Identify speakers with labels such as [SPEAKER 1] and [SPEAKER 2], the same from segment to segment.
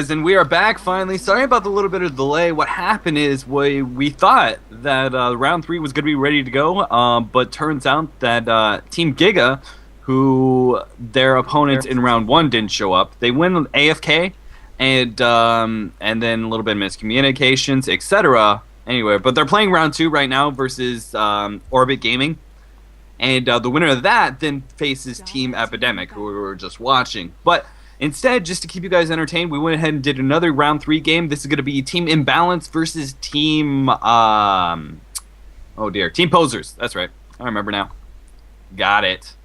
[SPEAKER 1] And we are back finally. Sorry about the little bit of delay. What happened is we thought that round 3 was going to be ready to go, but turns out that Team Giga, who their opponents in round 1 didn't show up, they win AFK, and then a little bit of miscommunications, etc. Anyway, but they're playing round 2 right now versus Orbit Gaming, and the winner of that then faces Team Epidemic, who we were just watching. But instead, just to keep you guys entertained, we went ahead and did another round 3 game. This is going to be Team Imbalanced versus Team Team Posers. That's right. I remember now. Got it.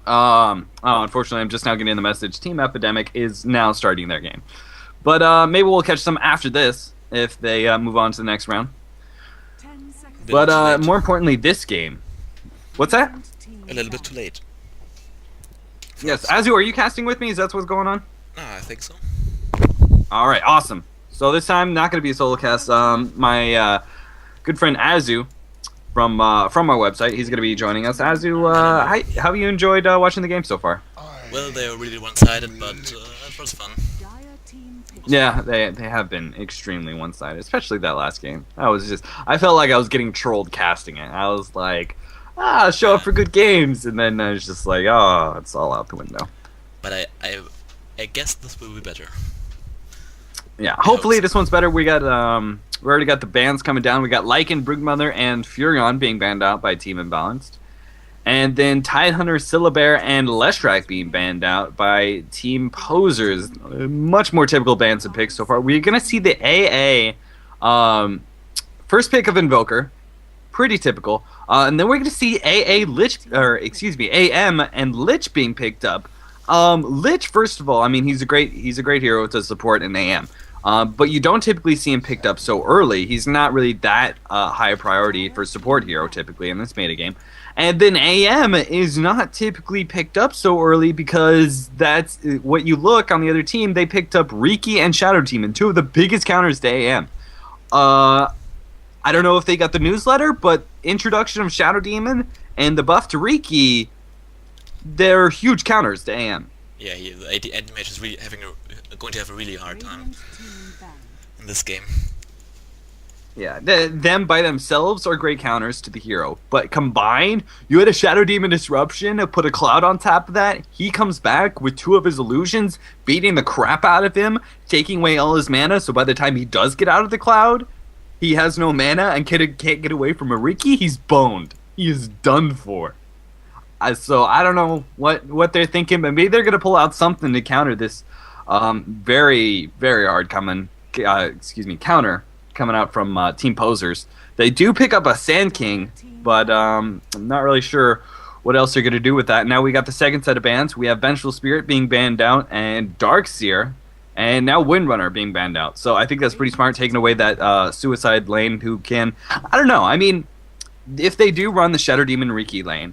[SPEAKER 1] Unfortunately, I'm just now getting the message. Team Epidemic is now starting their game. But maybe we'll catch them after this if they move on to the next round. But more importantly, this game. What's that?
[SPEAKER 2] A little bit too late.
[SPEAKER 1] Yes, Azu, are you casting with me? Is that what's going on?
[SPEAKER 2] I think so.
[SPEAKER 1] All right, awesome. So this time, not going to be a solo cast. My good friend Azu from our website, he's going to be joining us. Azu, how have you enjoyed watching the game so far?
[SPEAKER 2] Well, they were really one-sided, but it was fun.
[SPEAKER 1] Yeah, they have been extremely one-sided, especially that last game. I felt like I was getting trolled casting it. I was like, show up for good games, and then I was just like, oh, it's all out the window.
[SPEAKER 2] But I guess this will be better.
[SPEAKER 1] Yeah, hopefully this one's better. We already got the bans coming down. We got Lycan, Brugmother, and Furion being banned out by Team Imbalanced. And then Tidehunter, Syllabear, and Leshrac being banned out by Team Posers. Much more typical bans and picks so far. We're going to see the AA first pick of Invoker. Pretty typical. And then we're going to see AM and Lich being picked up. Lich, first of all, I mean, he's a great hero to support in AM. But you don't typically see him picked up so early. He's not really that high a priority for support hero typically in this meta game. And then AM is not typically picked up so early because that's what you look on the other team. They picked up Riki and Shadow Demon, two of the biggest counters to AM. I don't know if they got the newsletter, but introduction of Shadow Demon and the buff to Riki, they're huge counters to AM.
[SPEAKER 2] Yeah, the AD mage is really going to have a really hard time in this game.
[SPEAKER 1] Yeah, them by themselves are great counters to the hero, but combined, you had a Shadow Demon Disruption, put a Cloud on top of that, he comes back with 2 of his illusions, beating the crap out of him, taking away all his mana, so by the time he does get out of the Cloud, he has no mana and can't get away from a Riki, he's boned. He is done for. So I don't know what they're thinking, but maybe they're going to pull out something to counter this very, very hard counter coming out from Team Posers. They do pick up a Sand King, but I'm not really sure what else they're going to do with that. Now we got the second set of bans. We have Vengeful Spirit being banned out and Darkseer, and now Windrunner being banned out. So I think that's pretty smart, taking away that Suicide lane who can... I don't know. I mean, if they do run the Shadow Demon Riki lane,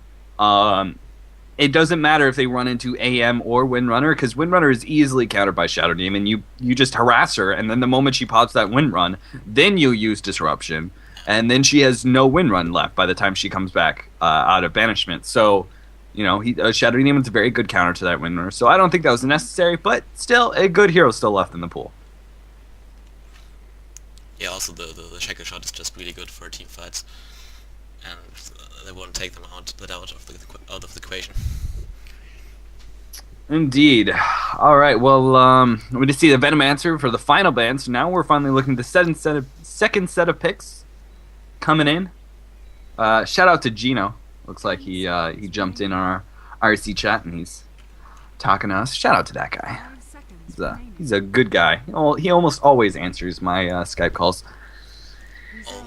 [SPEAKER 1] it doesn't matter if they run into AM or Windrunner, because Windrunner is easily countered by Shadow Demon. You just harass her, and then the moment she pops that Windrun, then you use Disruption, and then she has no Windrun left by the time she comes back out of banishment. So, you know, Shadow Demon's a very good counter to that Windrunner. So I don't think that was necessary, but still, a good hero still left in the pool.
[SPEAKER 2] Yeah, also the Shackle Shot is just really good for team fights, and they won't take them out of the equation.
[SPEAKER 1] Indeed. All right. Well, we just see the Venomancer for the final ban. So now we're finally looking at the second set of picks coming in. Shout out to Gino. Looks like he jumped in on our RC chat and he's talking to us. Shout out to that guy. He's a good guy. He almost always answers my Skype calls.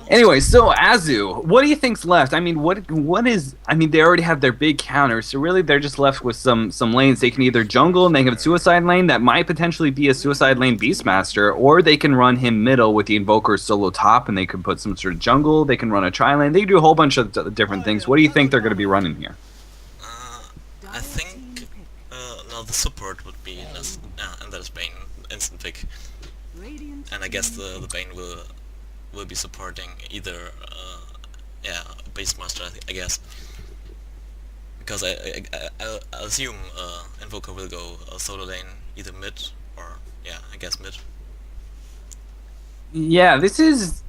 [SPEAKER 1] Anyway, so Azu, what do you think's left? I mean, what is? I mean, they already have their big counters, so really they're just left with some lanes. They can either jungle and they have a Suicide lane that might potentially be a Suicide lane Beastmaster, or they can run him middle with the Invoker solo top, and they can put some sort of jungle. They can run a tri-lane. They do a whole bunch of different things. What do you think they're going to be running here?
[SPEAKER 2] I think now the support would be and that's Bane instant pick, and I guess the Bane will be supporting either Beastmaster, I guess, because I assume Invoker will go solo lane either mid or, yeah, I guess mid.
[SPEAKER 1] Yeah, this is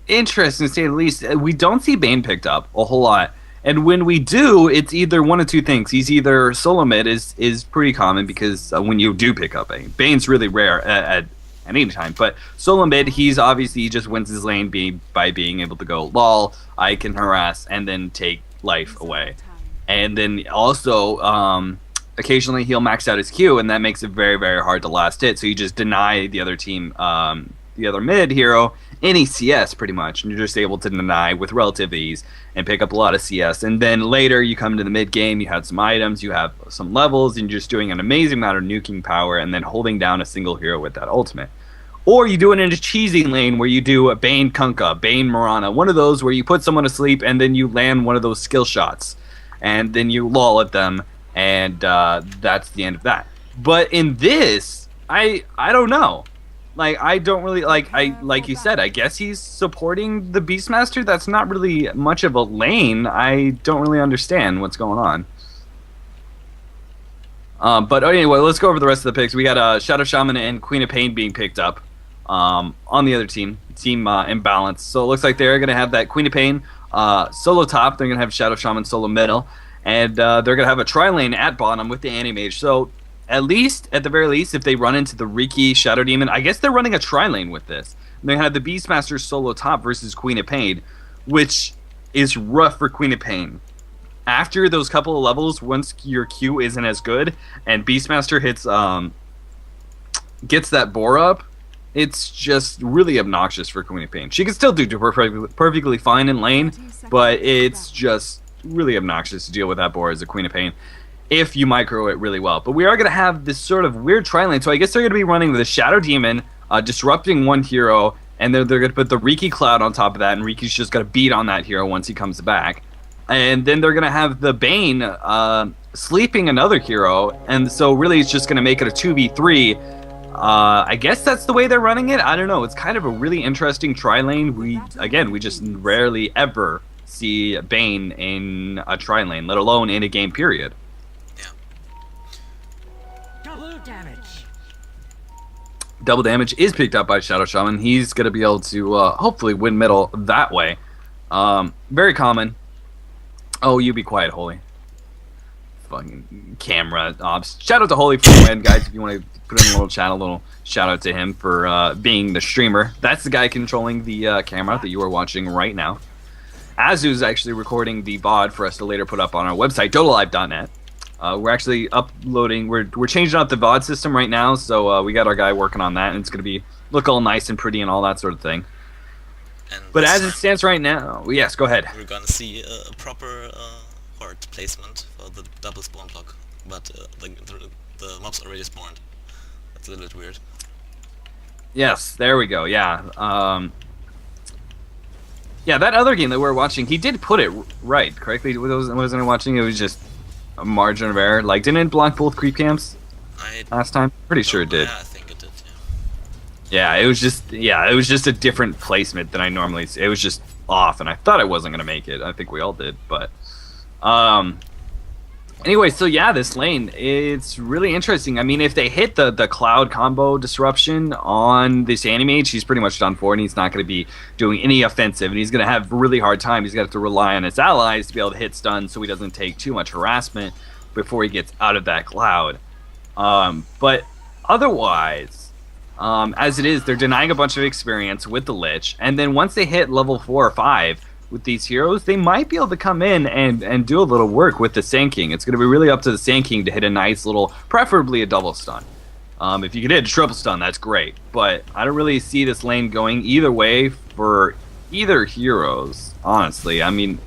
[SPEAKER 1] interesting to say the least. We don't see Bane picked up a whole lot. And when we do, it's either one of two things. He's either solo mid is pretty common because when you do pick up Bane's really rare at any time. But solo mid, he just wins his lane by being able to go lol, I can harass, and then take life away. And then also, occasionally he'll max out his Q, and that makes it very, very hard to last hit. So you just deny the other team, the other mid hero, any CS pretty much, and you're just able to deny with relative ease and pick up a lot of CS. And then later you come to the mid game, you have some items, you have some levels, and you're just doing an amazing amount of nuking power and then holding down a single hero with that ultimate. Or you do it in a cheesy lane where you do a Bane Kunkka, Bane Mirana, one of those where you put someone to sleep and then you land one of those skill shots, and then you lull at them, and that's the end of that. But in this, I don't know. Like, I don't really like you said, I guess he's supporting the Beastmaster. That's not really much of a lane. I don't really understand what's going on. But anyway, let's go over the rest of the picks. We got Shadow Shaman and Queen of Pain being picked up on the other team, Team Imbalanced. So it looks like they're going to have that Queen of Pain solo top. They're going to have Shadow Shaman solo middle. And they're going to have a tri-lane at bottom with the Anti-Mage. So at the very least, if they run into the Riki Shadow Demon, I guess they're running a tri-lane with this. And they have the Beastmaster solo top versus Queen of Pain, which is rough for Queen of Pain. After those couple of levels, once your Q isn't as good, and Beastmaster gets that boar up, it's just really obnoxious for Queen of Pain. She can still do perfectly fine in lane, but it's just really obnoxious to deal with that boar as a Queen of Pain if you micro it really well. But we are going to have this sort of weird tri-lane, so I guess they're going to be running the Shadow Demon, disrupting one hero, and they're going to put the Riki Cloud on top of that, and Riki's just going to beat on that hero once he comes back. And then they're going to have the Bane sleeping another hero, and so really it's just going to make it a 2v3. I guess that's the way they're running it. I don't know. It's kind of a really interesting tri-lane. We just rarely ever see Bane in a tri-lane, let alone in a game period. Double damage is picked up by Shadow Shaman. He's going to be able to hopefully win middle that way. Very common. Oh, you be quiet, Holy. Fucking camera ops. Shout out to Holy for the win, guys. If you want to put in a little chat, a little shout out to him for being the streamer. That's the guy controlling the camera that you are watching right now. Azu's actually recording the VOD for us to later put up on our website, dotalive.net. We're actually uploading. We're changing up the VOD system right now, so we got our guy working on that, and it's gonna look all nice and pretty and all that sort of thing. But as it stands right now, yes, go ahead.
[SPEAKER 2] We're gonna see a proper horde placement for the double spawn block, but the mobs already spawned. That's a little bit weird.
[SPEAKER 1] Yes, there we go. Yeah. Yeah, that other game that we're watching, he did put it right, correctly. Wasn't I watching? It was just a margin of error. Like, didn't it block both creep camps last time? Pretty sure it did.
[SPEAKER 2] Yeah, I think it did.
[SPEAKER 1] Yeah, it was just a different placement than I normally see. It was just off, and I thought I wasn't gonna make it. I think we all did, but anyway, so yeah, this lane, it's really interesting. I mean, if they hit the cloud combo disruption on this Anti-Mage, he's pretty much done for, and he's not going to be doing any offensive, and he's going to have a really hard time. He's going to have to rely on his allies to be able to hit stun so he doesn't take too much harassment before he gets out of that cloud. But otherwise, as it is, they're denying a bunch of experience with the Lich, and then once they hit level 4 or 5, with these heroes, they might be able to come in and do a little work with the Sand King. It's going to be really up to the Sand King to hit a nice little, preferably a double stun. If you can hit a triple stun, that's great. But I don't really see this lane going either way for either heroes, honestly. I mean,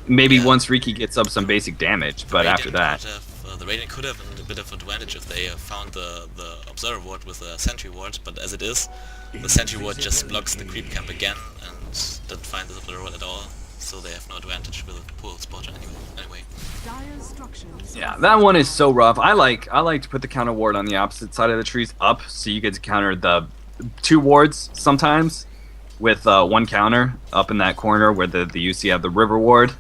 [SPEAKER 1] maybe once Riki gets up some basic damage, but after that...
[SPEAKER 2] The Radiant could have a bit of advantage if they found the Observer Ward with a Sentry Ward, but as it is, the Sentry Ward just blocks the creep camp again and doesn't find the Observer Ward at all, so they have no advantage with a pool spotter anyway.
[SPEAKER 1] Yeah, that one is so rough. I like to put the counter ward on the opposite side of the trees up, so you get to counter the 2 wards sometimes with 1 counter up in that corner where the UC have the River Ward.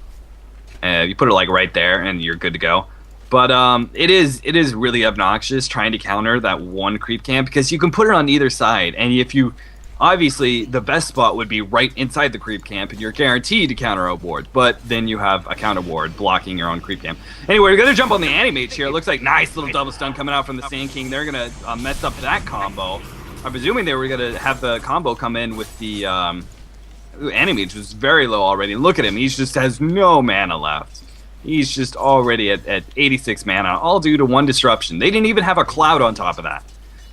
[SPEAKER 1] You put it like right there and you're good to go. But it is really obnoxious trying to counter that one creep camp because you can put it on either side, and if you obviously the best spot would be right inside the creep camp, and you're guaranteed to counter a ward. But then you have a counter ward blocking your own creep camp. Anyway, we're gonna jump on the animates here. It looks like nice little double stun coming out from the Sand King. They're gonna mess up that combo. I'm presuming they were gonna have the combo come in with the animate, which was very low already. Look at him; he just has no mana left. He's just already at 86 mana, all due to one disruption. They didn't even have a cloud on top of that.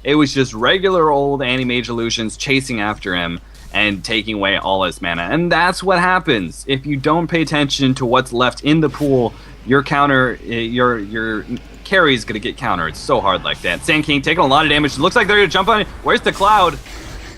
[SPEAKER 1] It was just regular old Anti-Mage Illusions chasing after him and taking away all his mana. And that's what happens. If you don't pay attention to what's left in the pool, your counter, your carry is going to get countered. It's so hard like that. Sand King taking a lot of damage. It looks like they're going to jump on it. Where's the cloud?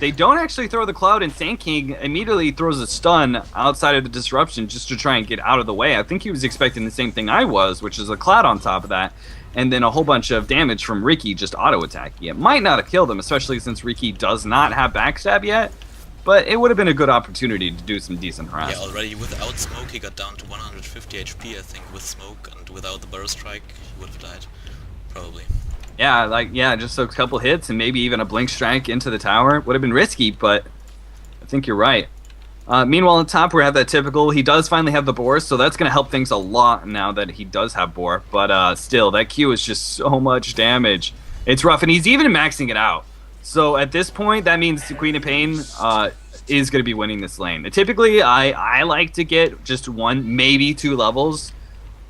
[SPEAKER 1] They don't actually throw the cloud, and Sand King immediately throws a stun outside of the disruption just to try and get out of the way. I think he was expecting the same thing I was, which is a cloud on top of that, and then a whole bunch of damage from Riki just auto-attacking. It might not have killed him, especially since Riki does not have backstab yet, but it would have been a good opportunity to do some decent harassment.
[SPEAKER 2] Yeah, already without smoke he got down to 150 HP, I think, with smoke, and without the burrow strike he would have died, probably.
[SPEAKER 1] Yeah, just a couple hits and maybe even a blink strike into the tower. Would have been risky, but I think you're right. Meanwhile, on top, we have that typical. He does finally have the boar, so that's going to help things a lot now that he does have boar. But still, that Q is just so much damage. It's rough, and he's even maxing it out. So at this point, that means the Queen of Pain is going to be winning this lane. Typically, I like to get just 1, maybe 2 levels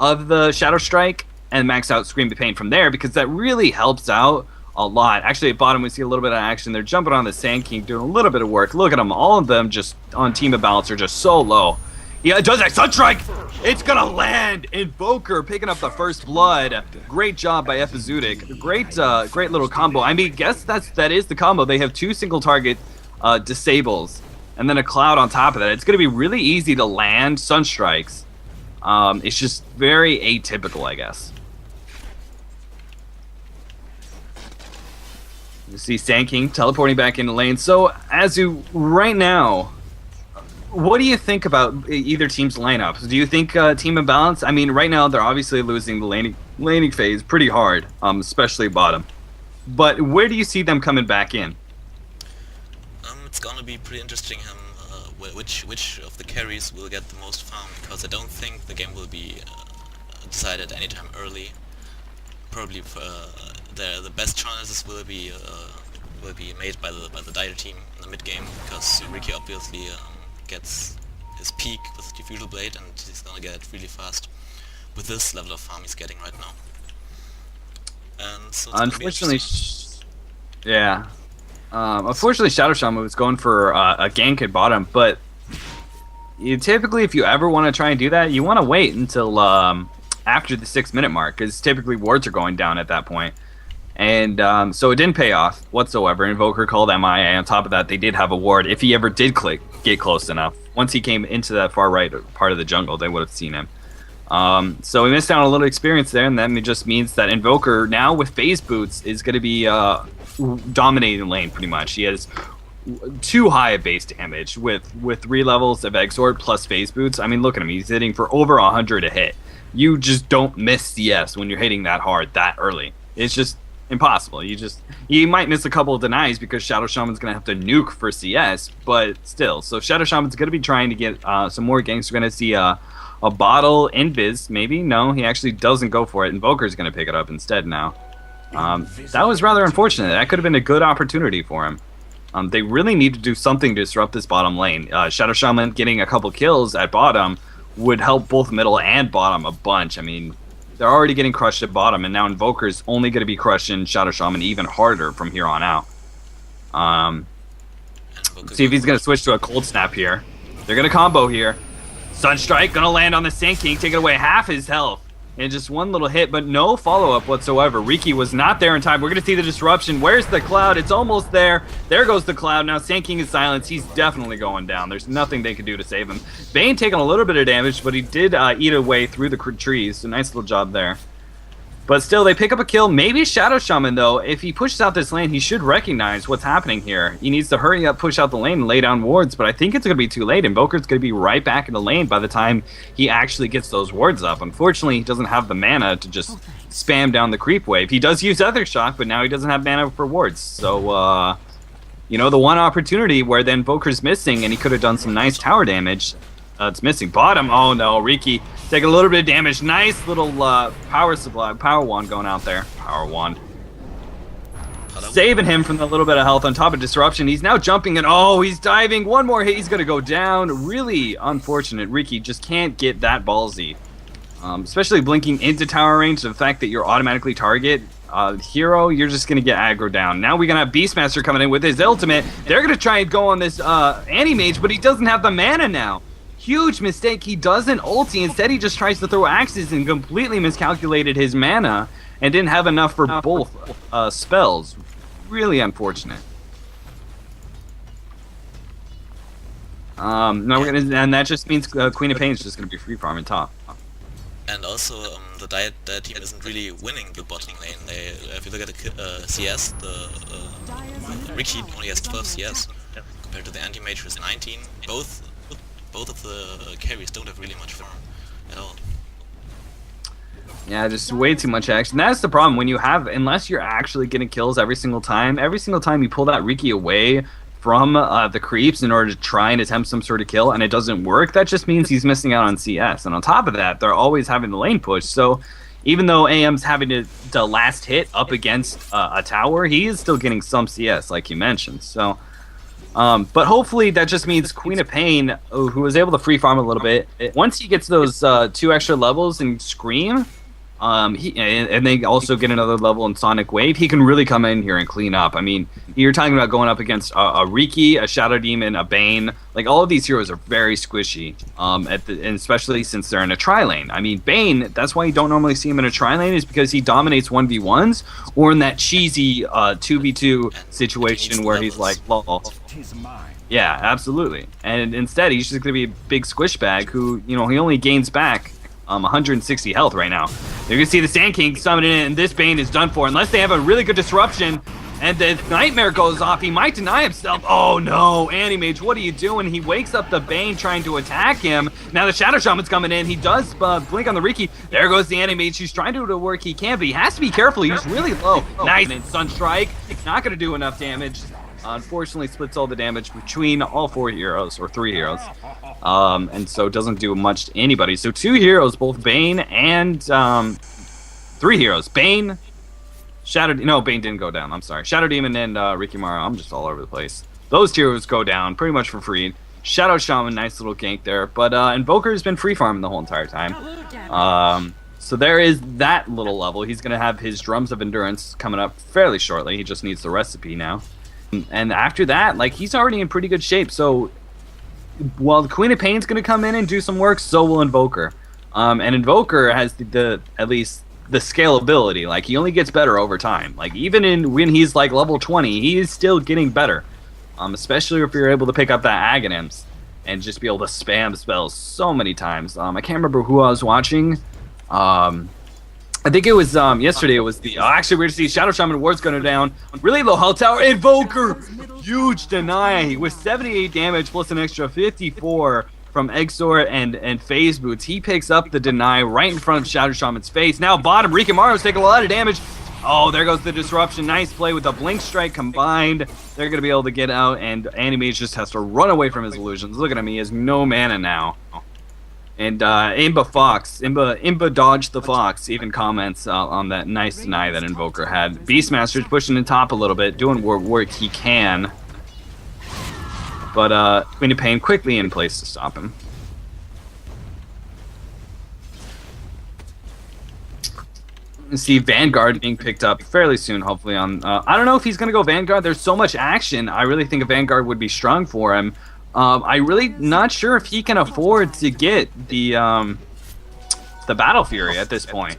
[SPEAKER 1] of the Shadow Strike and max out Scream of Pain from there, because that really helps out a lot. Actually, at bottom, we see a little bit of action. They're jumping on the Sand King, doing a little bit of work. Look at them. All of them just on Team Imbalanced are just so low. Yeah, it does that. Sunstrike! It's going to land! Invoker picking up the first blood. Great job by Epizutic. Great little combo. I mean, guess that is the combo. They have 2 single target disables, and then a cloud on top of that. It's going to be really easy to land Sunstrikes. It's just very atypical, I guess. You see Sand King teleporting back into lane. So, Azu, right now, what do you think about either team's lineups? Do you think Team Imbalanced? I mean, right now they're obviously losing the laning phase pretty hard, especially bottom. But where do you see them coming back in?
[SPEAKER 2] It's gonna be pretty interesting which of the carries will get the most farm, because I don't think the game will be decided anytime early. Probably the best chances will be made by the Dire team in the mid game, because Riki obviously gets his peak with Diffusal Blade, and he's gonna get it really fast with this level of farm he's getting right now. And so
[SPEAKER 1] unfortunately, unfortunately, Shadow Shaman was going for a gank at bottom, but typically, if you ever want to try and do that, you want to wait until after the 6-minute mark, because typically wards are going down at that point. And so it didn't pay off whatsoever. Invoker called MIA. On top of that, they did have a ward. If he ever did get close enough, once he came into that far right part of the jungle, they would have seen him. So we missed out on a little experience there, and then it just means that Invoker, now with phase boots, is going to be dominating lane pretty much. He has too high a base damage with 3 levels of Exort plus phase boots. I mean, look at him. He's hitting for over 100 a hit. You just don't miss CS when you're hitting that hard that early. It's just impossible. You might miss a couple of denies because Shadow Shaman's going to have to nuke for CS, but still. So Shadow Shaman's going to be trying to get some more ganks. We're going to see a bottle invis, maybe? No, he actually doesn't go for it. Invoker's going to pick it up instead now. That was rather unfortunate. That could have been a good opportunity for him. They really need to do something to disrupt this bottom lane. Shadow Shaman getting a couple kills at bottom would help both middle and bottom a bunch. I mean, they're already getting crushed at bottom, and now Invoker's only going to be crushing Shadow Shaman even harder from here on out. See if he's going to switch to a Cold Snap here. They're going to combo here. Sunstrike going to land on the Sand King, taking away half his health. And just one little hit, but no follow-up whatsoever. Riki was not there in time. We're going to see the disruption. Where's the cloud? It's almost there. There goes the cloud. Now Sand King is silenced. He's definitely going down. There's nothing they can do to save him. Bane taking a little bit of damage, but he did eat away through the trees. So nice little job there. But still, they pick up a kill. Maybe Shadow Shaman, though, if he pushes out this lane, he should recognize what's happening here. He needs to hurry up, push out the lane, and lay down wards. But I think it's going to be too late. Invoker's going to be right back in the lane by the time he actually gets those wards up. Unfortunately, he doesn't have the mana to just spam down the creep wave. He does use Other Shock, but now he doesn't have mana for wards. So, you know, the one opportunity where the Invoker's missing and he could have done some nice tower damage, it's missing. Bottom, oh no, Riki taking a little bit of damage. Nice little power supply, power wand going out there. Power wand. Saving him from the little bit of health on top of disruption. He's now jumping and oh, he's diving. One more hit, he's gonna go down. Really unfortunate. Riki just can't get that ballsy. Especially blinking into tower range. The fact that you're automatically target hero, you're just gonna get aggro down. Now we're gonna have Beastmaster coming in with his ultimate. They're gonna try and go on this anti-mage, but he doesn't have the mana now. Huge mistake. He doesn't ulti. Instead, he just tries to throw axes and completely miscalculated his mana and didn't have enough for both spells. Really unfortunate. No, we're gonna, and that just means Queen of Pain is just gonna be free farming top.
[SPEAKER 2] And also, the Diet team isn't really winning the bottom lane. If you look at the CS, the Riki only has 12 CS compared to the anti-mage who has 19. Both of the carries don't have really much farm at all.
[SPEAKER 1] Yeah, just way too much action. That's the problem when you have, unless you're actually getting kills every single time you pull that Riki away from the creeps in order to try and attempt some sort of kill and it doesn't work, that just means he's missing out on CS. And on top of that, they're always having the lane push. So even though AM's having the last hit up against a tower, he is still getting some CS, like you mentioned. So. But hopefully that just means Queen of Pain, who was able to free farm a little bit, once he gets those 2 extra levels in Scream, and they also get another level in Sonic Wave, he can really come in here and clean up. I mean, you're talking about going up against a Riki, a Shadow Demon, a Bane. Like, all of these heroes are very squishy, and especially since they're in a tri-lane. I mean, Bane, that's why you don't normally see him in a tri-lane, is because he dominates 1v1s, or in that cheesy 2v2 situation where he's like, lol. Yeah, absolutely. And instead, he's just going to be a big squish bag who, you know, he only gains back 160 health right now. You're going to see the Sand King summoning in, and this Bane is done for. Unless they have a really good disruption, and the Nightmare goes off, he might deny himself. Oh no, Anti-Mage, what are you doing? He wakes up the Bane trying to attack him. Now the Shadow Shaman's coming in. He does blink on the Riki. There goes the Anti-Mage. He's trying to do the work he can, but he has to be careful. He's really low. Nice. And Sunstrike. Not going to do enough damage. Unfortunately, splits all the damage between all 4 heroes, or 3 heroes. And so doesn't do much to anybody. So 2 heroes, both Bane and 3 heroes. Bane, Bane didn't go down. I'm sorry. Shadow Demon and Rikimaru. I'm just all over the place. Those heroes go down pretty much for free. Shadow Shaman, nice little gank there. But Invoker has been free farming the whole entire time. So there is that little level. He's going to have his Drums of Endurance coming up fairly shortly. He just needs the recipe now. And after that, like, he's already in pretty good shape. So while the Queen of Pain's going to come in and do some work, so will Invoker. And Invoker has the at least the scalability. Like, he only gets better over time. Like, even when he's like level 20, he is still getting better. Especially if you're able to pick up that Aghanims and just be able to spam spells so many times. I can't remember who I was watching. I think it was yesterday. It was the actually we're gonna see Shadow Shaman wards going down. Really low health tower. Invoker, huge deny with 78 damage plus an extra 54 from Exor and Phase Boots. He picks up the deny right in front of Shadow Shaman's face. Now bottom, Rikimaru's taking a lot of damage. Oh, there goes the disruption. Nice play with the Blink Strike combined. They're going to be able to get out, and Anti-Mage just has to run away from his illusions. Look at him. He has no mana now. And Imba dodged the Fox, even comments on that nice deny that Invoker had. Beastmaster's pushing the top a little bit, doing work he can. But Queen of Pain quickly in place to stop him. See Vanguard being picked up fairly soon, hopefully. I don't know if he's going to go Vanguard. There's so much action. I really think a Vanguard would be strong for him. I'm really not sure if he can afford to get the Battle Fury at this point.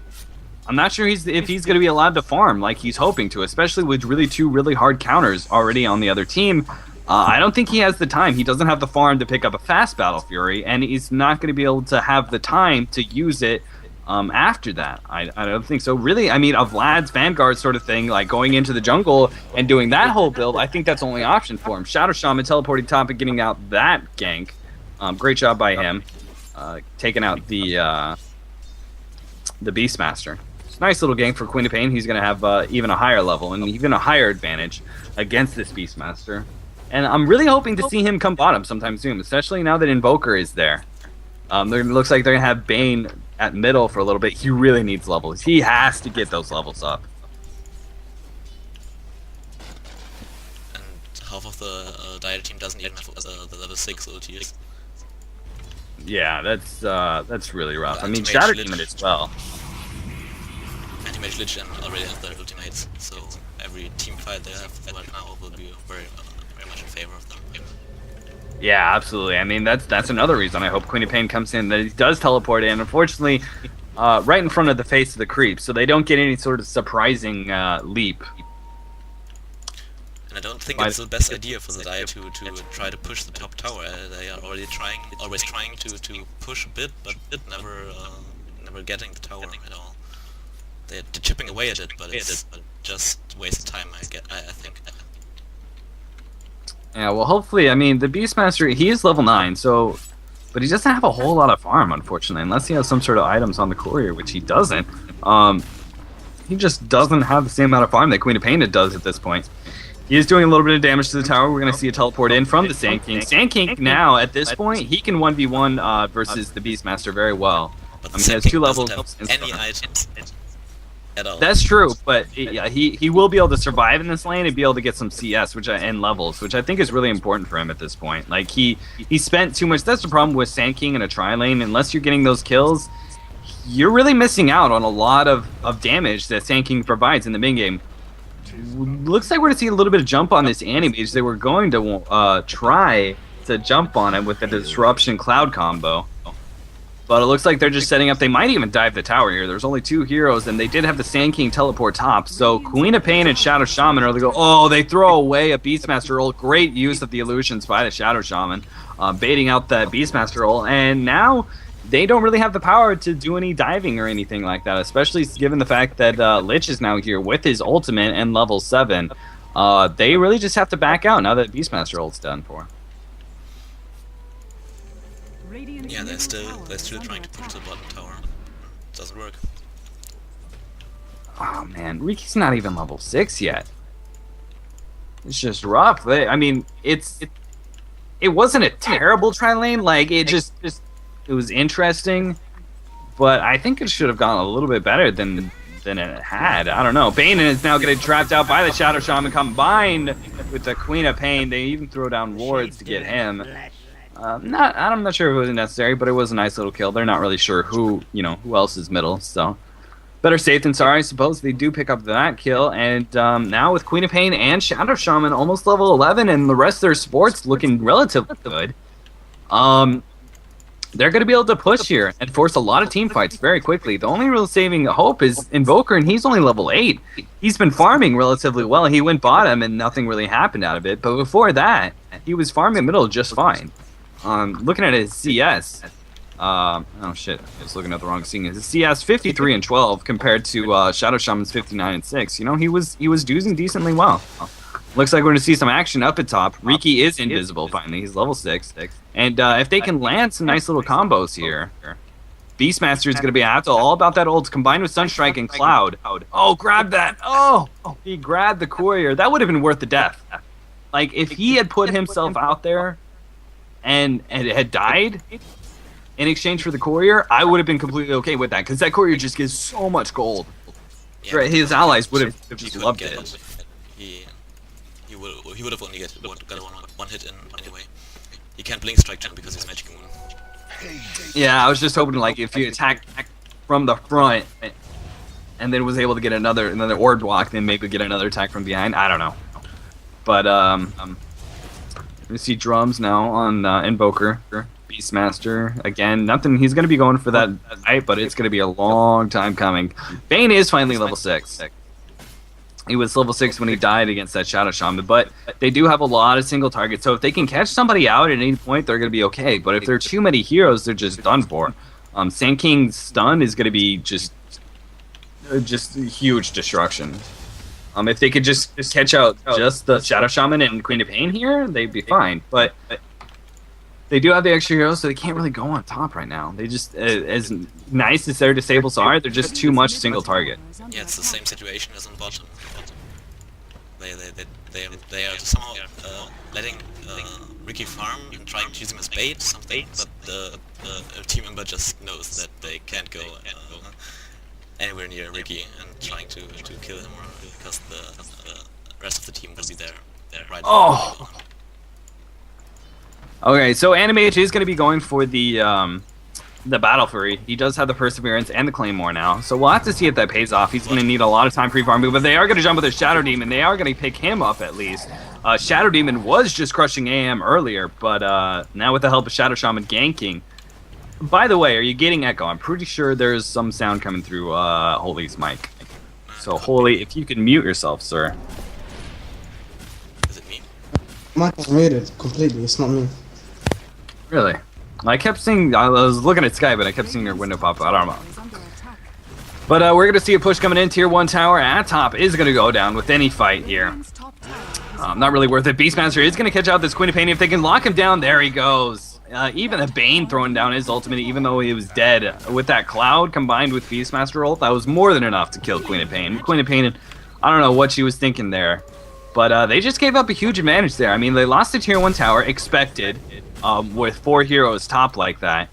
[SPEAKER 1] I'm not sure if he's going to be allowed to farm like he's hoping to, especially with two really hard counters already on the other team. I don't think he has the time. He doesn't have the farm to pick up a fast Battle Fury, and he's not going to be able to have the time to use it after that. I don't think so. Really, I mean, a Vlad's Vanguard sort of thing, like going into the jungle and doing that whole build, I think that's the only option for him. Shadow Shaman teleporting top and getting out that gank. Great job by him. Taking out the Beastmaster. Nice little gank for Queen of Pain. He's going to have even a higher level and even a higher advantage against this Beastmaster. And I'm really hoping to see him come bottom sometime soon, especially now that Invoker is there. There looks like they're going to have Bane at middle for a little bit. He really needs levels. He has to get those levels up.
[SPEAKER 2] And half of the Dire team doesn't even have the level 6 ulti.
[SPEAKER 1] Yeah, that's really rough. I mean,
[SPEAKER 2] Anti-Mage
[SPEAKER 1] Shatter
[SPEAKER 2] Lich.
[SPEAKER 1] Demon as well.
[SPEAKER 2] Anti-Mage Lich already have their ultimates, so every team fight they have right now will be very much in favor of them.
[SPEAKER 1] Yeah, absolutely. I mean, that's another reason I hope Queen of Pain comes in, that he does teleport in. Unfortunately, right in front of the face of the creep, so they don't get any sort of surprising leap.
[SPEAKER 2] And I don't think it's the best idea for the Dire to try to push the top tower. They are already always trying to push a bit, but never getting the tower at all. They're chipping away at it, but it's just waste time. I think.
[SPEAKER 1] Yeah, well, hopefully, I mean, the Beastmaster, he is level 9, so... But he doesn't have a whole lot of farm, unfortunately, unless he has some sort of items on the courier, which he doesn't. He just doesn't have the same amount of farm that Queen of Pain does at this point. He is doing a little bit of damage to the tower. We're going to see a teleport in from the Sand King. Sand King, now, at this point, he can 1v1 versus the Beastmaster very well.
[SPEAKER 2] But
[SPEAKER 1] He has 2 levels.
[SPEAKER 2] doesn't have any items at all.
[SPEAKER 1] That's true, but he will be able to survive in this lane and be able to get some CS and levels, which I think is really important for him at this point. Like he spent too much. That's the problem with Sand King in a tri lane. Unless you're getting those kills, you're really missing out on a lot of damage that Sand King provides in the mid game. Looks like we're gonna see a little bit of jump on this Animage. They were going to try to jump on it with the Disruption Cloud combo. But it looks like they're just setting up. They might even dive the tower here. There's only 2 heroes, and they did have the Sand King teleport top. So Queen of Pain and Shadow Shaman are going to go, oh, they throw away a Beastmaster ult. Great use of the illusions by the Shadow Shaman, baiting out that Beastmaster ult. And now they don't really have the power to do any diving or anything like that, especially given the fact that Lich is now here with his ultimate and level 7. They really just have to back out now that Beastmaster ult's done for.
[SPEAKER 2] Yeah, they're still trying to push the bottom tower. It doesn't work.
[SPEAKER 1] Oh man, Riki's not even level 6 yet. It's just rough. I mean, it wasn't a terrible tri lane. Like it was interesting, but I think it should have gone a little bit better than it had. I don't know. Bane is now getting trapped out by the Shadow Shaman combined with the Queen of Pain. They even throw down wards to get him. I'm not sure if it was necessary, but it was a nice little kill. They're not really sure who else is middle, so better safe than sorry, I suppose. They do pick up that kill, and now with Queen of Pain and Shadow Shaman almost level 11, and the rest of their sports looking relatively good, they're going to be able to push here and force a lot of team fights very quickly. The only real saving hope is Invoker, and he's only level 8. He's been farming relatively well. He went bottom, and nothing really happened out of it, but before that, he was farming middle just fine. Looking at his CS, oh shit, I was looking at the wrong scene. His CS 53 and 12 compared to Shadow Shaman's 59 and 6. You know, he was doing decently well. Looks like we're going to see some action up at top. Riki is invisible finally. He's level 6. And if they can land some nice little combos here, Beastmaster is going to be all about that ult combined with Sunstrike and Cloud. Oh, grab that. Oh, he grabbed the courier. That would have been worth the death. Like, if he had put himself out there and it had died in exchange for the courier, I would have been completely okay with that, because that courier just gives so much gold. Yeah, his allies would have just loved it.
[SPEAKER 2] He would have only got one hit in anyway. He can't blink strike jump because he's magic moon.
[SPEAKER 1] Yeah, I was just hoping, like, if you attack from the front and then was able to get another orb block, then maybe get another attack from behind. I don't know. But we see drums now on Invoker. Beastmaster, again, nothing. He's going to be going for that fight, but it's going to be a long time coming. Bane is finally level 6. He was level 6 when he died against that Shadow Shaman, but they do have a lot of single targets, so if they can catch somebody out at any point, they're going to be okay. But if there are too many heroes, they're just done for. Sand King's stun is going to be just huge destruction. If they could just catch out just the Shadow Shaman and Queen of Pain here, they'd be fine. But they do have the extra heroes, so they can't really go on top right now. They just, as nice as their disables are, they're just too much single target.
[SPEAKER 2] Yeah, it's the same situation as on bottom. They are somehow letting Ricky farm and trying to use him as bait, something, but Team Imbalanced just knows that they can't go anywhere near Ricky and trying to kill him, because the rest of the team will be there right now.
[SPEAKER 1] Oh! Okay, so Animage is going to be going for the Battle Fury. He does have the Perseverance and the Claymore now, so we'll have to see if that pays off. He's going to need a lot of time free farming, but they are going to jump with their Shadow Demon. They are going to pick him up at least. Shadow Demon was just crushing AM earlier, but now with the help of Shadow Shaman ganking. By the way, are you getting echo? I'm pretty sure there's some sound coming through Holy's mic. So Holy, if you can mute yourself, sir.
[SPEAKER 2] Is it me?
[SPEAKER 3] Mic is muted completely, it's not me.
[SPEAKER 1] Really? I kept seeing, I was looking at Sky, but I kept seeing your window pop up. I don't know. But we're going to see a push coming in. Tier 1 tower at top is going to go down with any fight here. Not really worth it. Beastmaster is going to catch out this Queen of Pain. If they can lock him down, there he goes. Even the Bane throwing down his ultimate, even though he was dead, with that Cloud combined with Beastmaster ult, that was more than enough to kill Queen of Pain. Queen of Pain, I don't know what she was thinking there. But they just gave up a huge advantage there. I mean, they lost the Tier 1 tower, expected, with 4 heroes top like that,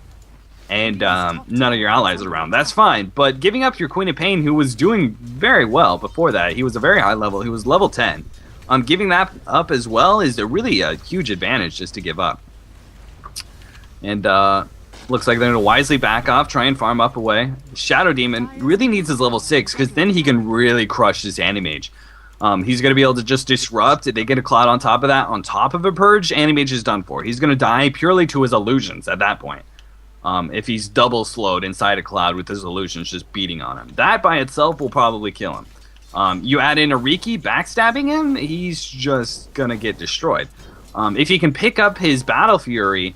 [SPEAKER 1] and none of your allies around. That's fine, but giving up your Queen of Pain, who was doing very well before that, he was a very high level, he was level 10. Giving that up as well is a really huge advantage just to give up. And looks like they're going to wisely back off, try and farm up away. Shadow Demon really needs his level 6, because then he can really crush his Animage. He's going to be able to just disrupt. If they get a Cloud on top of that, on top of a Purge, Animage is done for. He's going to die purely to his illusions at that point. If he's double slowed inside a Cloud with his illusions just beating on him. That by itself will probably kill him. You add in a Riki backstabbing him, he's just going to get destroyed. If he can pick up his Battle Fury,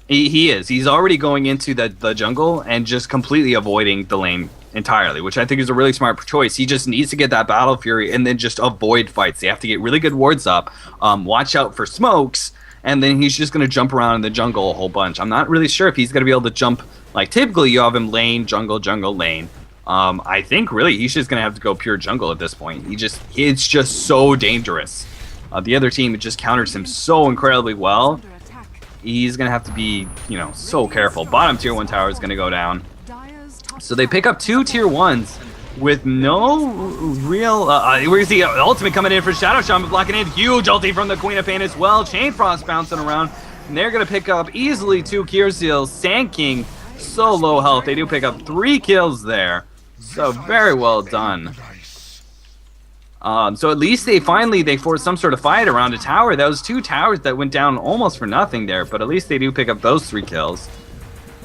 [SPEAKER 1] he is. He's already going into the jungle and just completely avoiding the lane entirely, which I think is a really smart choice. He just needs to get that Battle Fury and then just avoid fights. They have to get really good wards up, watch out for smokes, and then he's just going to jump around in the jungle a whole bunch. I'm not really sure if he's going to be able to jump, like typically you have him lane, jungle, jungle, lane. I think really he's just going to have to go pure jungle at this point. It's just so dangerous. The other team just counters him so incredibly well. He's going to have to be, so careful. Bottom tier 1 tower is going to go down. So they pick up 2 tier 1s with no real... we see ultimate coming in for Shadow Shaman, blocking in. Huge ulti from the Queen of Pain as well. Chain Frost bouncing around. And they're going to pick up easily 2 Kier Seals. Sand King, so low health. They do pick up 3 kills there. So very well done. So at least they forced some sort of fight around a tower. Those 2 towers that went down almost for nothing there, but at least they do pick up those 3 kills.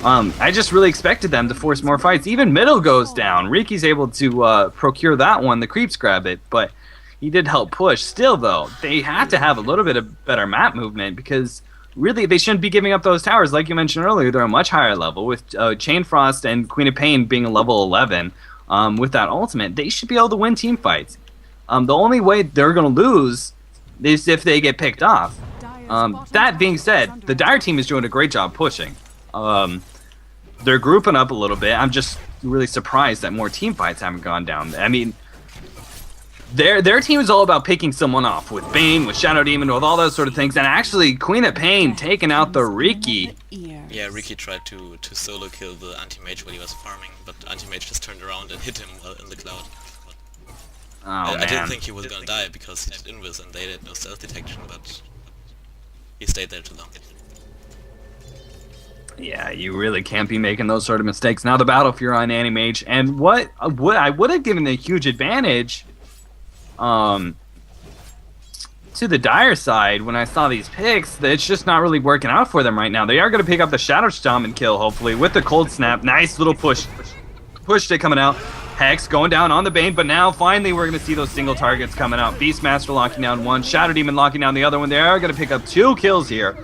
[SPEAKER 1] I just really expected them to force more fights. Even middle goes down. Riki's able to procure that one. The creeps grab it, but he did help push. Still, though, they have to have a little bit of better map movement, because really they shouldn't be giving up those towers. Like you mentioned earlier, they're a much higher level, with Chain Frost and Queen of Pain being a level 11. With that ultimate, they should be able to win team fights. The only way they're going to lose is if they get picked off. That being said, the Dire team is doing a great job pushing. They're grouping up a little bit. I'm just really surprised that more team fights haven't gone down. I mean, their team is all about picking someone off, with Bane, with Shadow Demon, with all those sort of things. And actually, Queen of Pain taking out the Riki.
[SPEAKER 2] Yeah, Riki tried to solo kill the anti-mage while he was farming, but anti-mage just turned around and hit him while in the Cloud. I didn't think he was gonna die because he did invis and they did no stealth detection, but he stayed there too long.
[SPEAKER 1] Yeah, you really can't be making those sort of mistakes. Now the Battle Fury on Animage, and what I would have given a huge advantage to the Dire side when I saw these picks, it's just not really working out for them right now. They are going to pick up the Shadow Shaman kill, hopefully, with the Cold Snap. Nice little push it coming out. Hex going down on the Bane, but now finally we're going to see those single targets coming out. Beastmaster locking down one, Shadow Demon locking down the other one. They are going to pick up 2 kills here.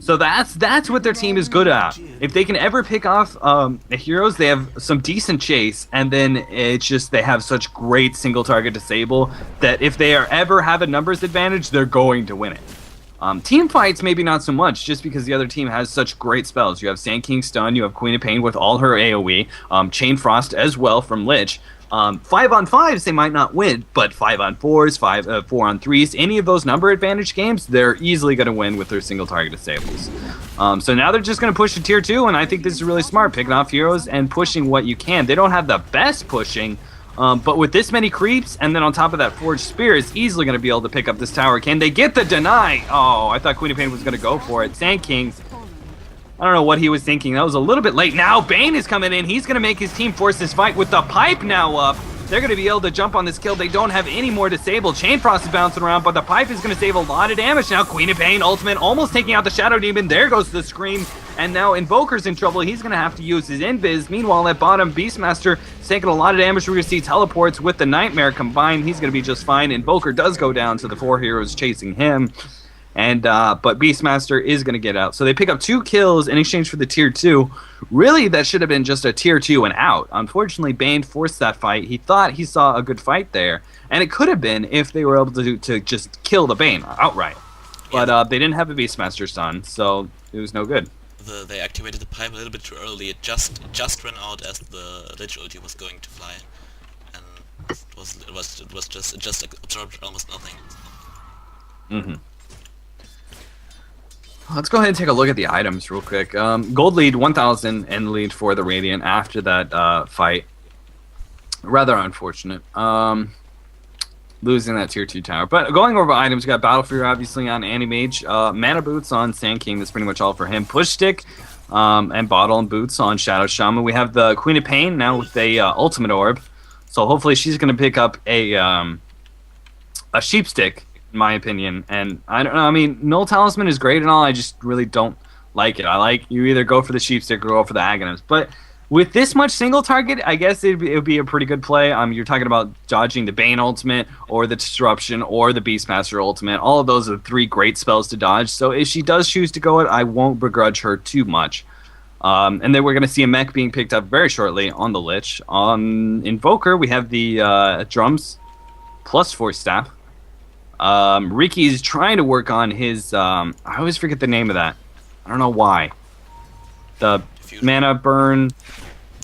[SPEAKER 1] So that's what their team is good at. If they can ever pick off the heroes, they have some decent chase, and then it's just they have such great single target disable that if they are ever have a numbers advantage, they're going to win it. Team fights, maybe not so much, just because the other team has such great spells. You have Sand King Stun, you have Queen of Pain with all her AoE, Chain Frost as well from Lich. 5-on-5s they might not win, but 5-on-4s, 4-on-3s, any of those number advantage games, they're easily going to win with their single target disables. So now they're just going to push to tier 2, and I think this is really smart, picking off heroes and pushing what you can. They don't have the best pushing, but with this many creeps, and then on top of that Forged Spear, is easily going to be able to pick up this tower. Can they get the deny? Oh, I thought Queen of Pain was going to go for it. Sand King, I don't know what he was thinking. That was a little bit late. Now Bane is coming in. He's going to make his team force this fight with the pipe now up. They're going to be able to jump on this kill. They don't have any more disabled. Chain Frost is bouncing around, but the pipe is going to save a lot of damage. Now Queen of Pain, ultimate, almost taking out the Shadow Demon. There goes the Scream. And now Invoker's in trouble. He's going to have to use his Invis. Meanwhile, at bottom, Beastmaster is taking a lot of damage. We're going to see Teleports with the Nightmare combined. He's going to be just fine. Invoker does go down to the 4 heroes chasing him. And but Beastmaster is going to get out. So they pick up 2 kills in exchange for the tier 2. Really, that should have been just a tier 2 and out. Unfortunately, Bane forced that fight. He thought he saw a good fight there. And it could have been if they were able to just kill the Bane outright. But they didn't have a Beastmaster stun, so it was no good.
[SPEAKER 2] They activated the pipe a little bit too early. It just ran out as the Lich ulti was going to fly. And it just absorbed almost nothing.
[SPEAKER 1] Mm-hmm. Let's go ahead and take a look at the items real quick. Gold lead 1,000 and lead for the Radiant after that fight. Rather unfortunate. Losing that tier 2 tower. But going over items, we got Battle Fury obviously on Anti-Mage. Mana Boots on Sand King, that's pretty much all for him. Push Stick and Bottle and Boots on Shadow Shaman. We have the Queen of Pain now with a Ultimate Orb. So hopefully she's going to pick up a Sheep Stick, in my opinion. And I don't know, I mean, Null Talisman is great and all, I just really don't like it. I like you either go for the Sheep Stick or go for the Agonist. But with this much single target, I guess it would be a pretty good play. You're talking about dodging the Bane ultimate or the Disruption or the Beastmaster ultimate. All of those are 3 great spells to dodge. So if she does choose to go it, I won't begrudge her too much. And then we're going to see a mech being picked up very shortly on the Lich. On Invoker, we have the Drums plus Force Staff. Ricky's trying to work on his... I always forget the name of that. I don't know why. The Mana Burn...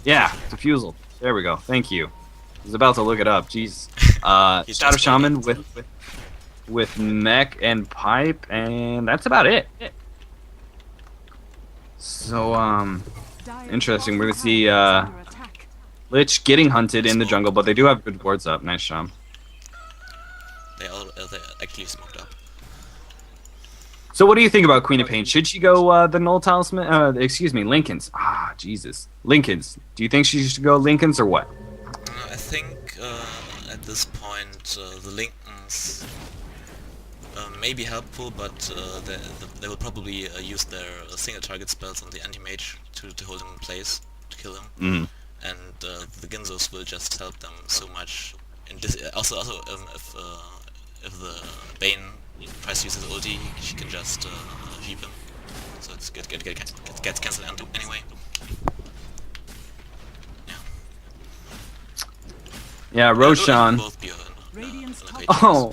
[SPEAKER 1] Yeah, Diffusal. There we go. Thank you. I was about to look it up. Jeez. Shadow Shaman with mech and pipe, and that's about it. So, interesting. We're going to see Lich getting hunted in the jungle, but they do have good wards up. Nice job.
[SPEAKER 2] They actually smoked up.
[SPEAKER 1] So what do you think about Queen of Pain? Should she go the Null Talisman? Excuse me, Lincoln's. Ah, Jesus. Lincoln's. Do you think she should go Lincoln's or what?
[SPEAKER 2] I think at this point the Lincolns may be helpful, but they will probably use their single target spells on the anti-mage to hold him in place, to kill him.
[SPEAKER 1] Mm-hmm.
[SPEAKER 2] And the Ginzos will just help them so much. In this, also if the Bane tries to use his ulti, she can just heap him. So it's gets cancelled out anyway.
[SPEAKER 1] Yeah, Roshan. Oh,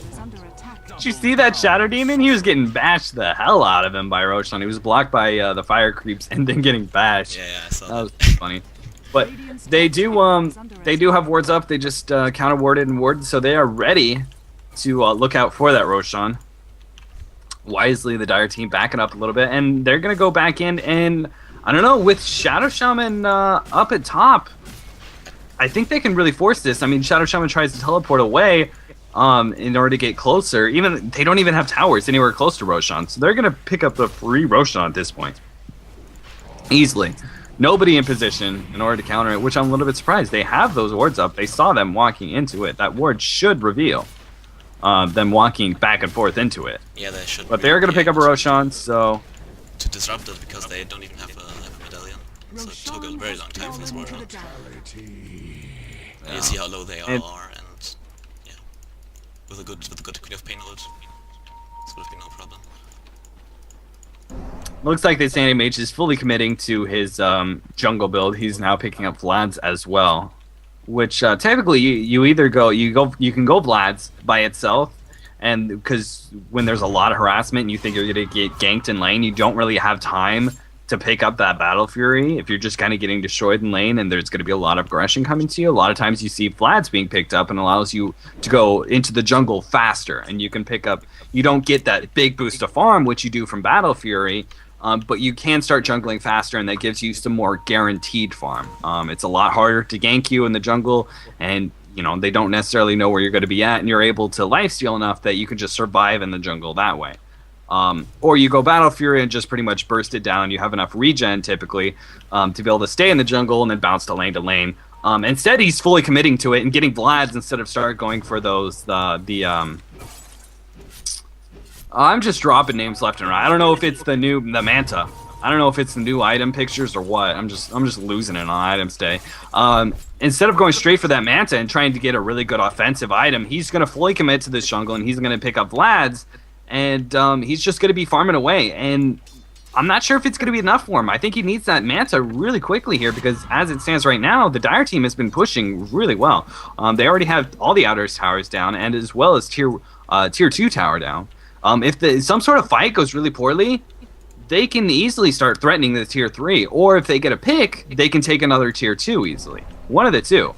[SPEAKER 1] did you see that Shadow Demon? He was getting bashed the hell out of him by Roshan. He was blocked by the fire creeps and then getting bashed.
[SPEAKER 2] Yeah, I saw
[SPEAKER 1] that. Was funny. But they do have wards up. They just counter warded and warded, so they are ready to look out for that Roshan. Wisely, the Dire team backing up a little bit, and they're gonna go back in. And I don't know, with Shadow Shaman up at top, I think they can really force this. I mean, Shadow Shaman tries to teleport away in order to get closer. Even they don't even have towers anywhere close to Roshan, so they're gonna pick up the free Roshan at this point easily. Nobody in position in order to counter it, which I'm a little bit surprised. They have those wards up. They saw them walking into it. That ward should reveal them walking back and forth into it.
[SPEAKER 2] Yeah, they should.
[SPEAKER 1] But they're going to pick up a Roshan, so...
[SPEAKER 2] To disrupt it, because they don't even have a medallion. So it took a very long time for this Roshan. You see how low they are, and yeah, with a good Queen of Pain ult, this would have been no problem.
[SPEAKER 1] Looks like this Animage is fully committing to his jungle build. He's now picking up Vlad's as well, which typically you either you can go Vlad's by itself, and because when there's a lot of harassment and you think you're gonna get ganked in lane, you don't really have time to pick up that Battle Fury if you're just kind of getting destroyed in lane and there's going to be a lot of aggression coming to you. A lot of times you see Vlad's being picked up and allows you to go into the jungle faster, and you can pick up. You don't get that big boost of farm, which you do from Battle Fury. But you can start jungling faster, and that gives you some more guaranteed farm. It's a lot harder to gank you in the jungle, and they don't necessarily know where you're going to be at, and you're able to lifesteal enough that you can just survive in the jungle that way. Or you go Battle Fury and just pretty much burst it down. You have enough regen typically to be able to stay in the jungle and then bounce to lane to lane. Instead, he's fully committing to it and getting Vlad's instead of start going for those I'm just dropping names left and right. I don't know if it's the Manta. I don't know if it's the new item pictures or what. I'm just losing it on items day. Instead of going straight for that Manta and trying to get a really good offensive item, he's going to fully commit to this jungle and he's going to pick up Vlad's, and he's just going to be farming away. And I'm not sure if it's going to be enough for him. I think he needs that Manta really quickly here because as it stands right now, the Dire team has been pushing really well. They already have all the outer towers down and as well as tier 2 tower down. If some sort of fight goes really poorly, they can easily start threatening the tier 3, or if they get a pick, they can take another tier 2 easily. One of the two.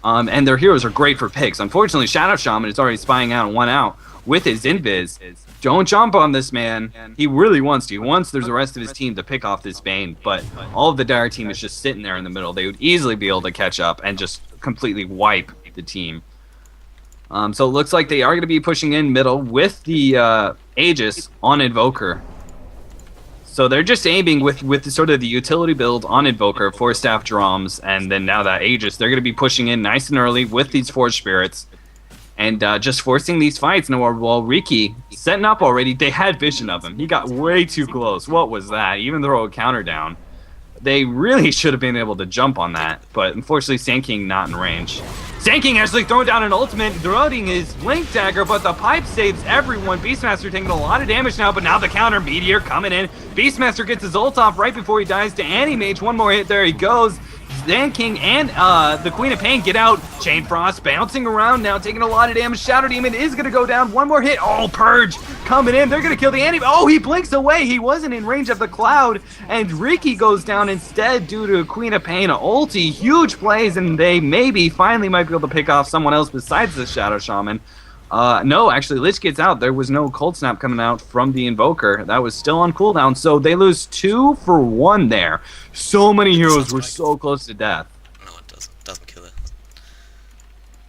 [SPEAKER 1] And their heroes are great for picks. Unfortunately, Shadow Shaman is already spying out one out with his invis. Don't jump on this man. He really wants to. He wants there's the rest of his team to pick off this Bane, but all of the Dire team is just sitting there in the middle. They would easily be able to catch up and just completely wipe the team. So it looks like they are going to be pushing in middle with the Aegis on Invoker. So they're just aiming with sort of the utility build on Invoker, 4 staff drums, and then now that Aegis, they're going to be pushing in nice and early with these Forge Spirits and just forcing these fights. Now, while Riki setting up already, they had vision of him. He got way too close. What was that? Even throw a counter down. They really should have been able to jump on that, but unfortunately Sand King not in range. Sand King actually throwing down an ultimate, throwing his Blink Dagger, but the pipe saves everyone. Beastmaster taking a lot of damage now, but now the counter Meteor coming in. Beastmaster gets his ult off right before he dies to Animage. One more hit, there he goes. Sand King and the Queen of Pain get out. Chain Frost bouncing around now, taking a lot of damage. Shadow Demon is going to go down. One more hit. Oh, Purge coming in. They're going to kill the Anime. Oh, he blinks away. He wasn't in range of the Cloud. And Riki goes down instead due to Queen of Pain ulti. Huge plays, and they finally might be able to pick off someone else besides the Shadow Shaman. No, actually, Lich gets out. There was no Cold Snap coming out from the Invoker. That was still on cooldown, so they lose 2 for 1 there. So many heroes were so close to death.
[SPEAKER 2] No, it doesn't. Doesn't kill it.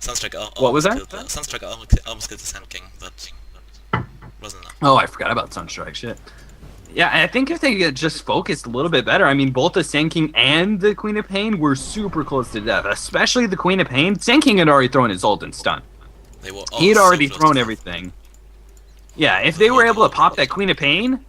[SPEAKER 2] Sunstrike
[SPEAKER 1] What was that?
[SPEAKER 2] Sunstrike almost killed the Sand King, but wasn't enough.
[SPEAKER 1] Oh, I forgot about Sunstrike. Shit. Yeah, I think if they get just focused a little bit better, I mean, both the Sand King and the Queen of Pain were super close to death, especially the Queen of Pain. Sand King had already thrown his ult and stun. He had already thrown everything. Yeah, if they were able to pop that Queen of Pain,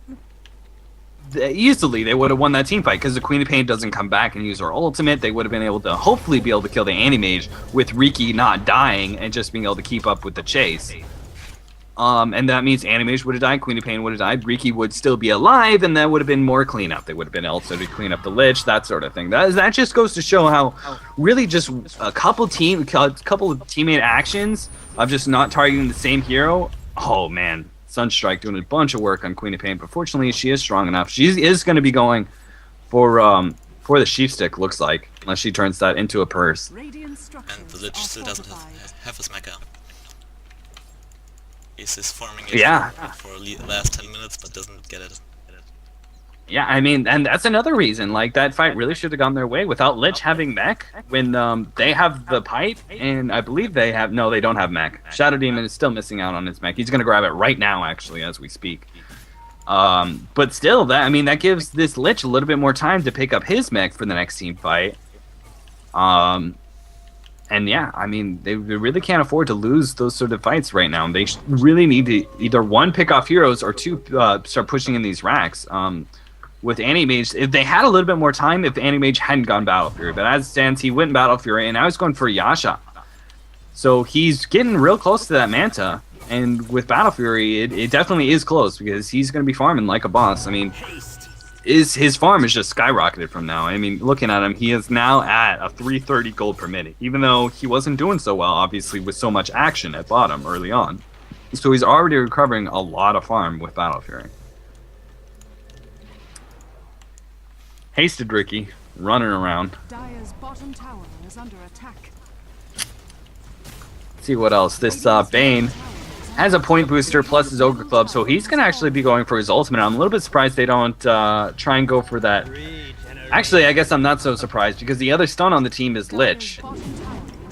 [SPEAKER 1] easily they would have won that team fight because the Queen of Pain doesn't come back and use her ultimate. They would have been able to hopefully be able to kill the Animage with Riki not dying and just being able to keep up with the chase. And that means Animage would have died, Queen of Pain would have died, Riki would still be alive, and that would have been more cleanup. They would have been able to clean up the Lich, that sort of thing. That just goes to show how really just a couple of teammate actions of just not targeting the same hero. Oh man, Sunstrike doing a bunch of work on Queen of Pain, but fortunately she is strong enough. She is going to be going for the Sheaf Stick, looks like, unless she turns that into a purse.
[SPEAKER 2] And the Lich still doesn't have his mecha. He's forming it for the last 10 minutes, but doesn't get it.
[SPEAKER 1] Yeah, I mean, and that's another reason. Like, that fight really should have gone their way without Lich having mech. When they have the pipe, and I believe they have... No, they don't have mech. Shadow Demon is still missing out on his mech. He's going to grab it right now, actually, as we speak. But still, that gives this Lich a little bit more time to pick up his mech for the next team fight. And yeah, I mean, they really can't afford to lose those sort of fights right now. They really need to either, 1, pick off heroes, or 2, start pushing in these racks. With Animage, if they had a little bit more time, if Animage hadn't gone Battle Fury. But as it stands, he went Battle Fury, and now he's going for Yasha. So he's getting real close to that Manta. And with Battle Fury, it definitely is close, because he's going to be farming like a boss. I mean, his farm is just skyrocketed from now. I mean, looking at him, he is now at a 330 gold per minute, even though he wasn't doing so well, obviously, with so much action at bottom early on. So he's already recovering a lot of farm with Battle Fury. Hasted Ricky, running around.
[SPEAKER 4] Dire's bottom tower is under attack.
[SPEAKER 1] Let's see what else. This Bane has a point booster plus his Ogre Club, so he's going to actually be going for his ultimate. I'm a little bit surprised they don't try and go for that. Actually, I guess I'm not so surprised, because the other stun on the team is Lich.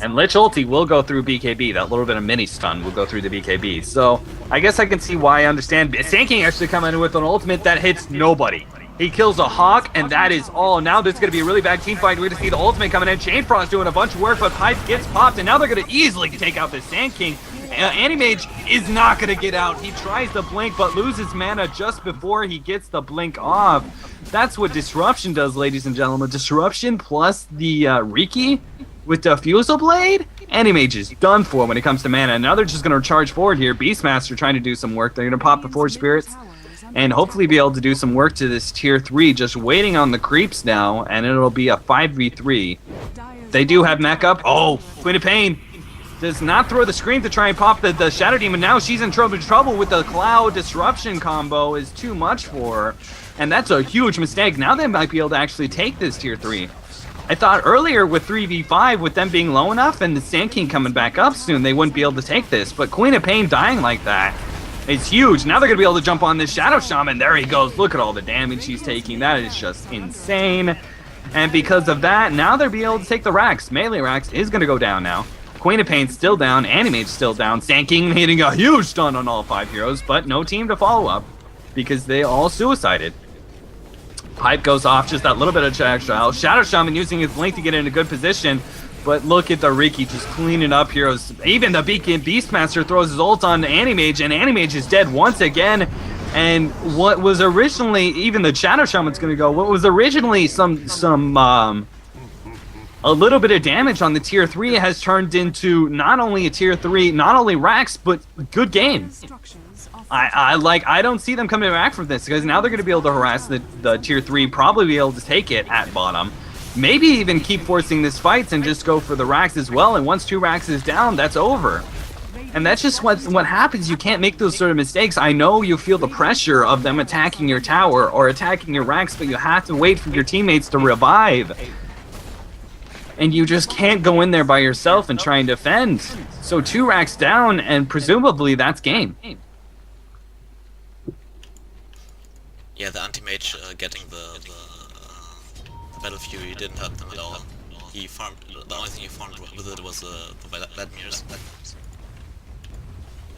[SPEAKER 1] And Lich ulti will go through BKB. That little bit of mini stun will go through the BKB. So I guess I can see why I understand. Sand King actually coming in with an ultimate that hits nobody. He kills a Hawk, and that is all. Now there's going to be a really bad team fight. We're going to see the ultimate coming in. Chainfrost doing a bunch of work, but Pipe gets popped, and now they're going to easily take out this Sand King. Animage is not going to get out. He tries to blink, but loses mana just before he gets the blink off. That's what Disruption does, ladies and gentlemen. Disruption plus the Riki with the Fusel Blade. Animage is done for when it comes to mana. Now they're just going to charge forward here. Beastmaster trying to do some work. They're going to pop the Forge Spirits and hopefully be able to do some work to this tier 3. Just waiting on the creeps now, and it'll be a 5v3. They do have mech up. Oh, Queen of Pain does not throw the screen to try and pop the Shadow Demon. Now she's in trouble with the Cloud Disruption combo. Is too much for her, and that's a huge mistake. Now they might be able to actually take this tier 3. I thought earlier with 3v5, with them being low enough and the Sand King coming back up soon, they wouldn't be able to take this. But Queen of Pain dying like that is huge. Now they're going to be able to jump on this Shadow Shaman. There he goes. Look at all the damage he's taking. That is just insane. And because of that, now they'll be able to take the Rax. Melee Rax is going to go down now. Queen of Pain's still down. Animate's still down. Sand King hitting a huge stun on all 5 heroes, but no team to follow up because they all suicided. Pipe goes off, just that little bit of extra health. Shadow Shaman using his blink to get in a good position, but look at the Riki just cleaning up heroes. Even the Beastmaster throws his ult on Animage, and Animage is dead once again. And what was originally, even the Shadow Shaman's gonna go, what was originally a little bit of damage on the tier 3 has turned into not only a tier 3, not only Rax, but good game. I don't see them coming back from this, because now they're going to be able to harass the tier 3, probably be able to take it at bottom. Maybe even keep forcing this fights and just go for the Rax as well, and once 2 Rax is down, that's over. And that's just what happens. You can't make those sort of mistakes. I know you feel the pressure of them attacking your tower or attacking your Rax, but you have to wait for your teammates to revive. And you just can't go in there by yourself and try and defend. So 2 Rax down, and presumably that's game.
[SPEAKER 2] Yeah, the anti-mage getting the Battle Fury didn't hurt them at all. He farmed, the only thing he farmed with it was the Vladimirs.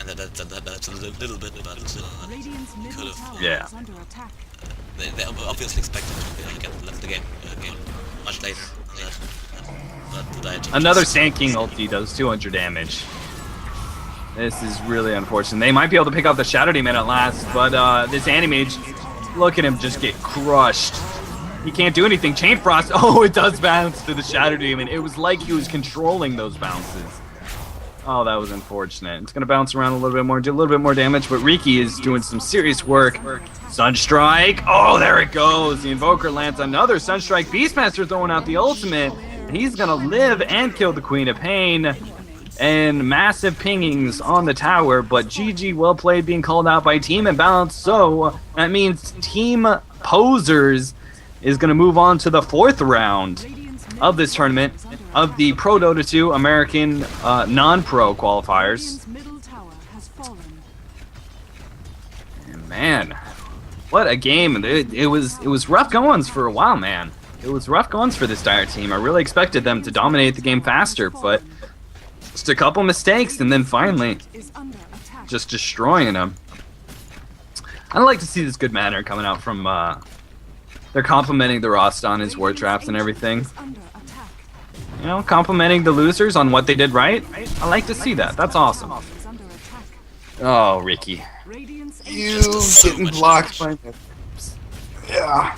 [SPEAKER 2] And that's a little bit, but he could have.
[SPEAKER 1] Yeah.
[SPEAKER 2] They obviously expected to get the game much later than that. But
[SPEAKER 1] another Sand King ulti does 200 damage. This is really unfortunate. They might be able to pick up the Shadow Demon at last, but this Animage, look at him just get crushed. He can't do anything. Chain Frost, oh, it does bounce to the Shadow Demon. It was like he was controlling those bounces. Oh, that was unfortunate. It's going to bounce around a little bit more, do a little bit more damage, but Riki is doing some serious work. Sunstrike, oh, there it goes. The Invoker lands another Sunstrike. Beastmaster throwing out the ultimate. He's going to live and kill the Queen of Pain. And massive pingings on the tower, but GG, well played, being called out by Team Imbalanced. So that means Team Posers is going to move on to the 4th round of this tournament of the Prodota2 American non-pro qualifiers. And man, what a game! It was rough goings for a while, man. It was rough goings for this Dire team. I really expected them to dominate the game faster, but just a couple mistakes, and then finally just destroying them. I'd like to see this good manner coming out from. They're complimenting the Rost on his ward traps and everything. You know, complimenting the losers on what they did right. I like to see that. That's awesome. Oh, Riki.
[SPEAKER 3] You getting blocked by me. Yeah.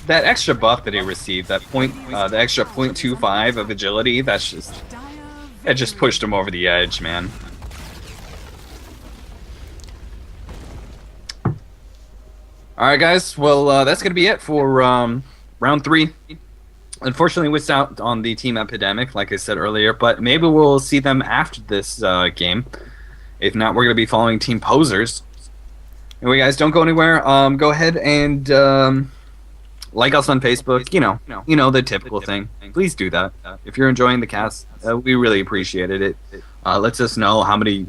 [SPEAKER 1] That extra buff that he received, that the extra 0.25 of agility, that just pushed him over the edge, man. All right, guys. Well, that's gonna be it for round 3. Unfortunately, we missed out on the Team Epidemic, like I said earlier, but maybe we'll see them after this game. If not, we're going to be following Team Posers. Anyway, guys, don't go anywhere. Go ahead and like us on Facebook. You know the typical thing. Please do that. If you're enjoying the cast, we really appreciate it. It lets us know how many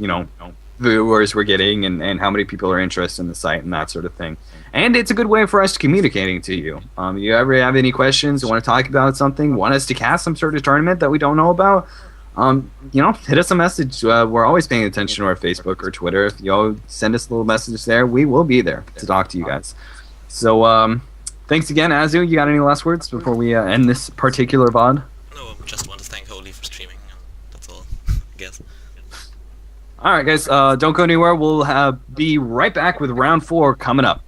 [SPEAKER 1] viewers we're getting and how many people are interested in the site and that sort of thing. And it's a good way for us to communicating to you. You ever have any questions, want to talk about something, want us to cast some sort of tournament that we don't know about, hit us a message. We're always paying attention to our Facebook or Twitter. If you send us a little message there, we will be there to talk to you guys. So thanks again, Azu. You got any last words before we end this particular VOD?
[SPEAKER 2] No, I just want to thank Holy for streaming. That's all, I guess.
[SPEAKER 1] All right, guys. Don't go anywhere. We'll be right back with round 4 coming up.